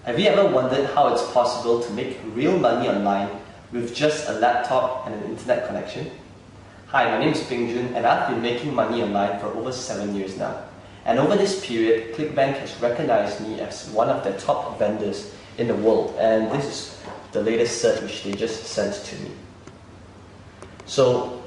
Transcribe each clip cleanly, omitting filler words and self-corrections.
Have you ever wondered how it's possible to make real money online with just a laptop and an internet connection? Hi, my name is Jun, and I've been making money online for over 7 years now. And over this period, clickbank has recognized me as one of their top vendors in the world, and this is the latest cert which they just sent to me. So,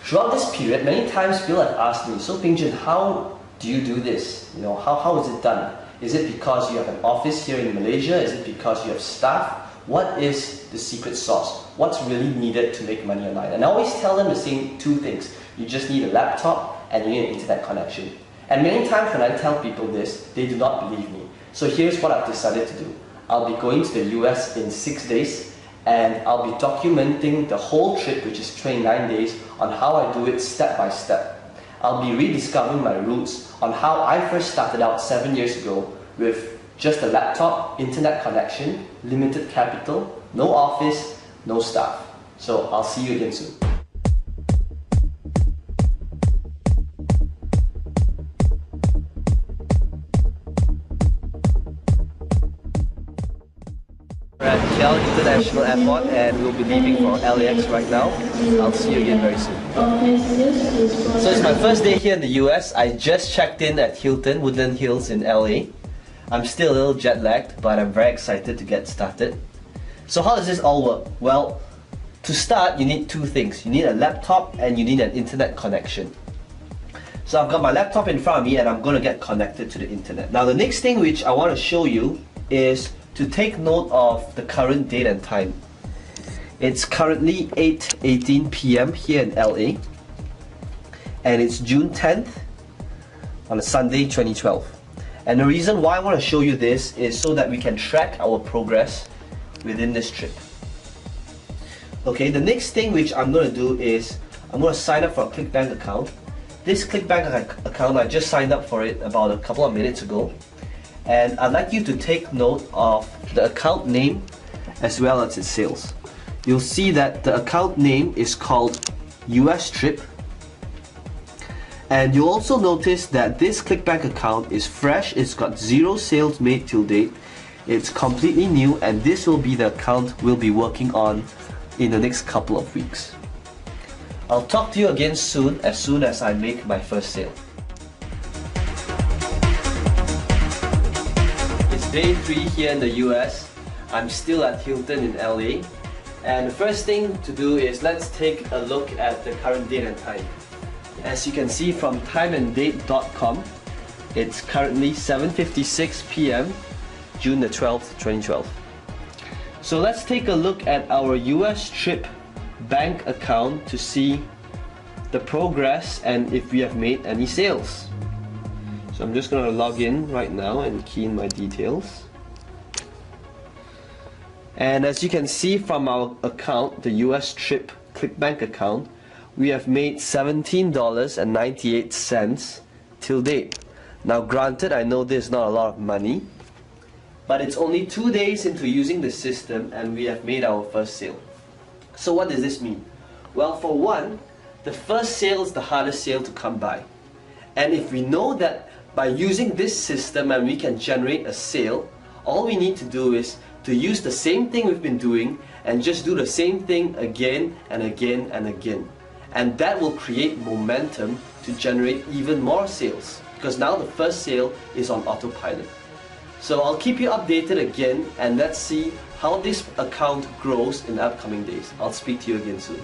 throughout this period, many times people have asked me, so Jun, how do you do this? How is it done? Is it because you have an office here in Malaysia? Is it because you have staff? What is the secret sauce? What's really needed to make money online? And I always tell them the same two things. You just need a laptop and you need an internet connection. And many times when I tell people this, they do not believe me. So here's what I've decided to do. I'll be going to the US in 6 days, and I'll be documenting the whole trip, which is 29 days, on how I do it step by step. I'll be rediscovering my roots on how I first started out 7 years ago with just a laptop, internet connection, limited capital, no office, no staff. So I'll see you again soon. We're at KL International Airport and we'll be leaving for LAX right now. I'll see you again very soon. So it's my first day here in the US. I just checked in at Hilton, Woodland Hills in LA. I'm still a little jet lagged, but I'm very excited to get started. So how does this all work? Well, to start you need two things. You need a laptop and you need an internet connection. So I've got my laptop in front of me and I'm going to get connected to the internet. Now the next thing which I want to show you is to take note of the current date and time. It's currently 8:18 p.m. here in LA, and it's June 10th on a Sunday 2012. And the reason why I want to show you this is so that we can track our progress within this trip. Okay, the next thing which I'm going to do is I'm going to sign up for a clickbank account. This clickbank account, I just signed up for it about a couple of minutes ago. And I'd like you to take note of the account name as well as its sales. You'll see that the account name is called US Trip. And you'll also notice that this clickbank account is fresh. It's got 0 sales made till date. It's completely new, and this will be the account we'll be working on in the next couple of weeks. I'll talk to you again soon as I make my first sale. Day 3 here in the US. I'm still at Hilton in LA, and the first thing to do is let's take a look at the current date and time. As you can see from timeanddate.com, it's currently 7:56 p.m. June the 12th, 2012. So let's take a look at our US Trip bank account to see the progress and if we have made any sales. So I'm just going to log in right now and key in my details. And as you can see from our account, the US Trip clickbank account, we have made $17.98 till date. Now granted, I know this is not a lot of money, but it's only 2 days into using the system and we have made our first sale. So what does this mean? Well, for one, the first sale is the hardest sale to come by. And if we know that by using this system and we can generate a sale, all we need to do is to use the same thing we've been doing and just do the same thing again and again and again. And that will create momentum to generate even more sales, because now the first sale is on autopilot. So I'll keep you updated again, and let's see how this account grows in the upcoming days. I'll speak to you again soon.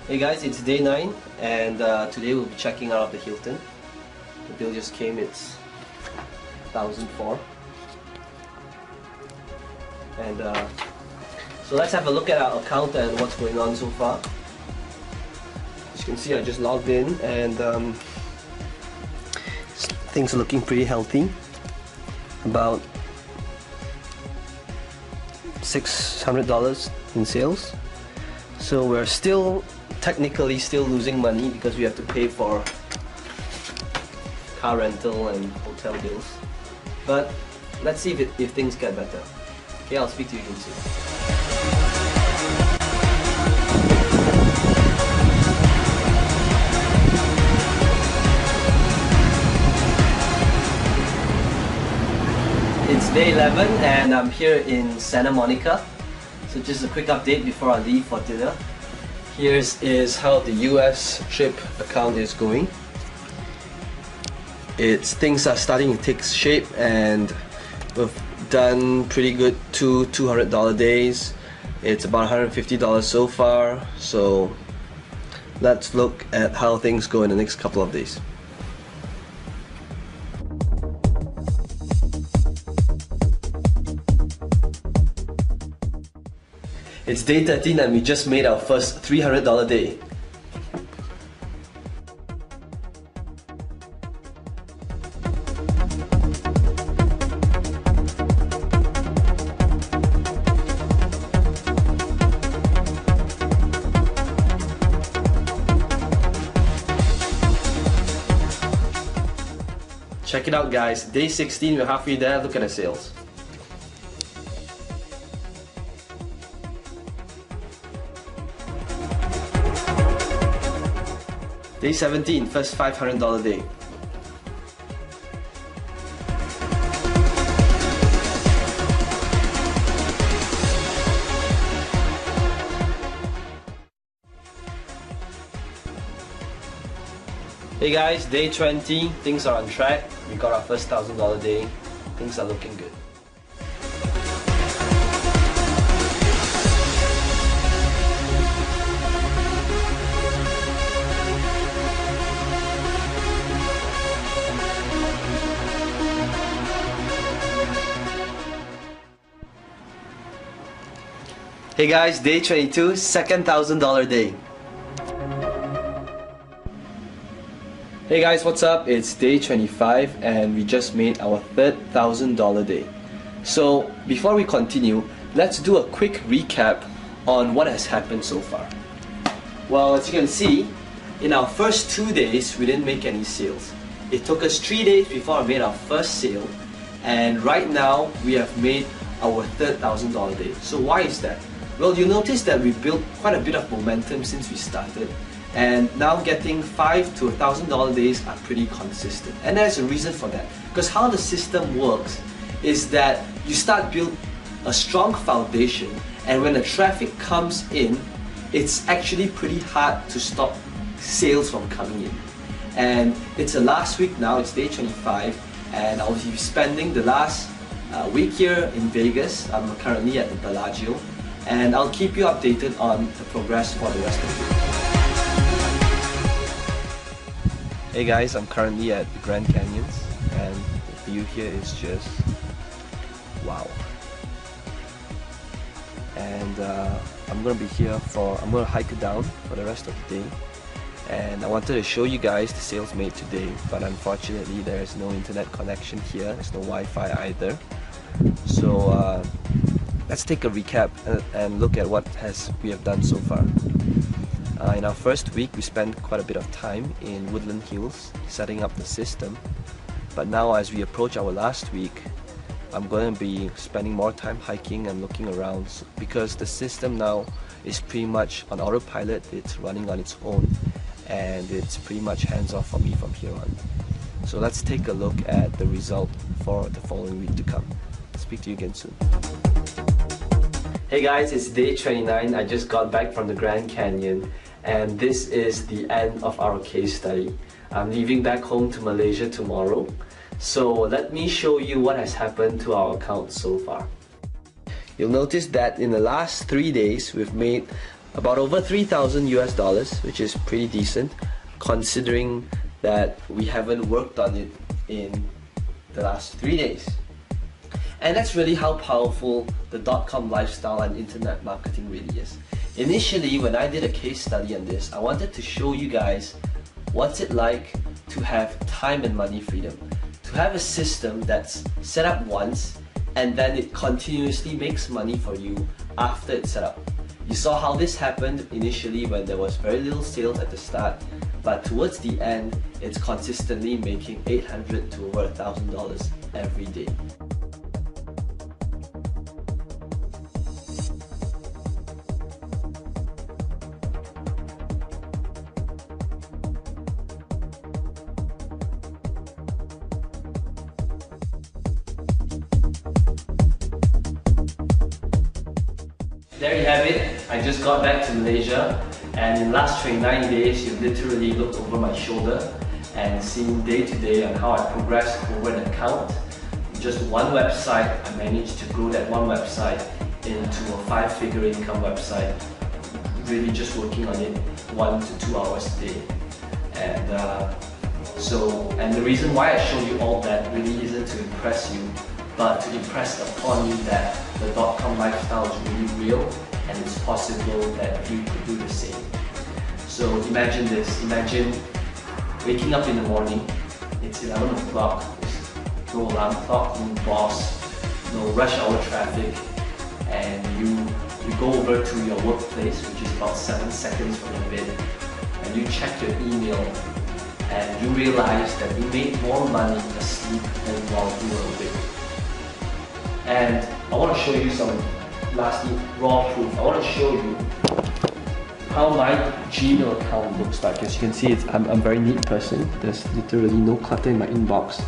Hey guys, it's day 9 and today we'll be checking out of the Hilton. The bill just came, it's 1,004. And so let's have a look at our account and what's going on so far. As you can see, I just logged in and things are looking pretty healthy. About $600 in sales. So we're technically still losing money because we have to pay for car rental and hotel bills. But let's see if things get better. Okay, I'll speak to you again soon. day 11 and I'm here in Santa Monica. So just a quick update before I leave for dinner. Here's how the US trip account is going. Things are starting to take shape and we've done pretty good $200 days. It's about $150 so far. So let's look at how things go in the next couple of days. It's day 13 and we just made our first $300 day. Check it out guys, day 16, we're halfway there, look at the sales. Day 17, first $500 day. Hey guys, day 20, things are on track. We got our first $1,000 day. Things are looking good. Hey guys, day 22, second $1,000 day. Hey guys, what's up? It's day 25 and we just made our third $1,000 day. So before we continue, let's do a quick recap on what has happened so far. Well, as you can see, in our first 2 days, we didn't make any sales. It took us 3 days before I made our first sale, and right now we have made our third $1,000 day. So why is that? Well, you notice that we built quite a bit of momentum since we started, and now getting $5 to $1,000 days are pretty consistent. And there's a reason for that. Because how the system works is that you start build a strong foundation, and when the traffic comes in, it's actually pretty hard to stop sales from coming in. And it's the last week now, it's day 25, and I'll be spending the last week here in Vegas. I'm currently at the Bellagio, and I'll keep you updated on the progress for the rest of the week. Hey guys, I'm currently at the Grand Canyons and the view here is just wow. And I'm gonna be here I'm gonna hike it down for the rest of the day. And I wanted to show you guys the sales made today, but unfortunately there is no internet connection here, there's no Wi-Fi either. So let's take a recap and look at what we have done so far. In our first week, we spent quite a bit of time in Woodland Hills setting up the system. But now as we approach our last week, I'm going to be spending more time hiking and looking around because the system now is pretty much on autopilot. It's running on its own and it's pretty much hands-off for me from here on. So let's take a look at the result for the following week to come. Speak to you again soon. Hey guys, it's day 29. I just got back from the Grand Canyon. And this is the end of our case study. I'm leaving back home to Malaysia tomorrow. So let me show you what has happened to our account so far. You'll notice that in the last 3 days, we've made about over 3,000 US dollars, which is pretty decent, considering that we haven't worked on it in the last 3 days. And that's really how powerful the .com lifestyle and internet marketing really is. Initially, when I did a case study on this, I wanted to show you guys what's it like to have time and money freedom. To have a system that's set up once and then it continuously makes money for you after it's set up. You saw how this happened initially when there was very little sales at the start, but towards the end, it's consistently making $800 to over $1,000 every day. there you have it. I just got back to Malaysia, and in the last 29 days, you literally looked over my shoulder and seen day to day on how I progressed over an account. Just one website, I managed to grow that one website into a 5-figure income website, really just working on it 1 to 2 hours a day. And the reason why I show you all that really isn't to impress you, but to impress upon you that the .com lifestyle is really real and it's possible that you could do the same. So imagine this, imagine waking up in the morning, it's 11 o'clock, there's no alarm clock, no boss, no rush hour traffic, and you go over to your workplace, which is about 7 seconds from your bed, and you check your email, and you realize that you made more money asleep than while you were awake. And I want to show you some lastly raw proof. I want to show you how my Gmail account looks like. As you can see, I'm a very neat person. There's literally no clutter in my inbox.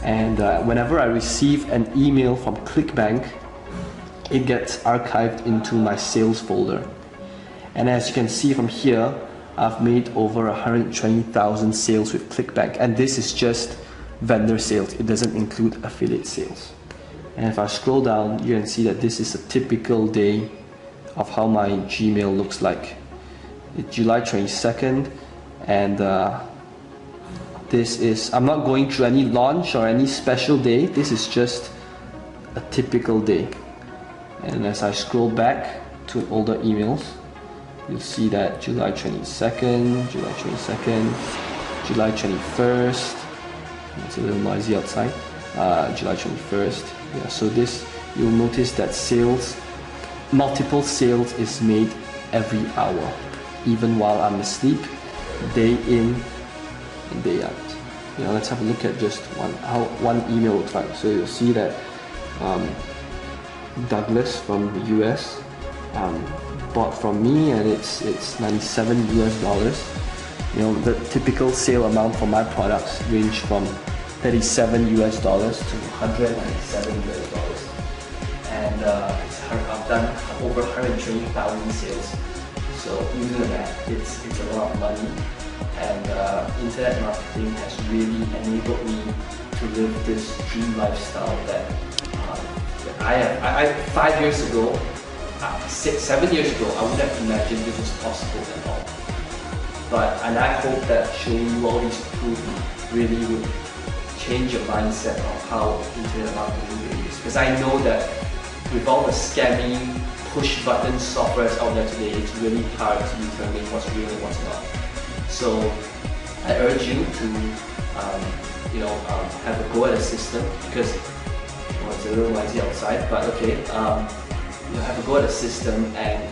And whenever I receive an email from ClickBank, it gets archived into my sales folder. And as you can see from here, I've made over 120,000 sales with ClickBank, and this is just vendor sales. It doesn't include affiliate sales. And if I scroll down, you can see that this is a typical day of how my Gmail looks like. It's July 22nd, and this is, I'm not going through any launch or any special day. This is just a typical day. And as I scroll back to older emails, you'll see that July 22nd, July 22nd, July 21st, it's a little noisy outside, July 21st, yeah, so this, you'll notice that sales, multiple sales is made every hour, even while I'm asleep, day in and day out. You know, let's have a look at just how one email looks like. So you'll see that Douglas from the US bought from me, and it's 97 US dollars. You know, the typical sale amount for my products range from 37 US dollars to 197 US dollars. And I've done over 120,000 sales. So you do the math, it's a lot of money. And internet marketing has really enabled me to live this dream lifestyle that I 5 years ago, 7 years ago, I wouldn't have imagined this was possible at all. And I hope that showing you all these proof really would change your mindset of how internet marketing really is. Because I know that with all the scamming, push button softwares out there today, it's really hard to determine what's real and what's not. So I urge you to have a go at a system, because it's a little noisy outside, but okay, have a go at a system and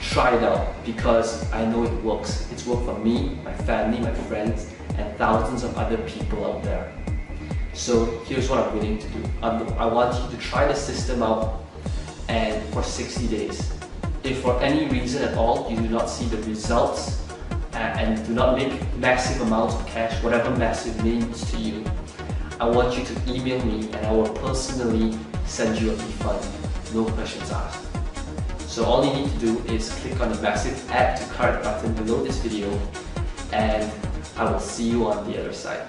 try it out, because I know it works. It's worked for me, my family, my friends, and thousands of other people out there. So here's what I'm willing to do. I want you to try the system out, and for 60 days. If for any reason at all you do not see the results and do not make massive amounts of cash, whatever massive means to you, I want you to email me and I will personally send you a refund, no questions asked. So all you need to do is click on the massive add to cart button below this video, and I will see you on the other side.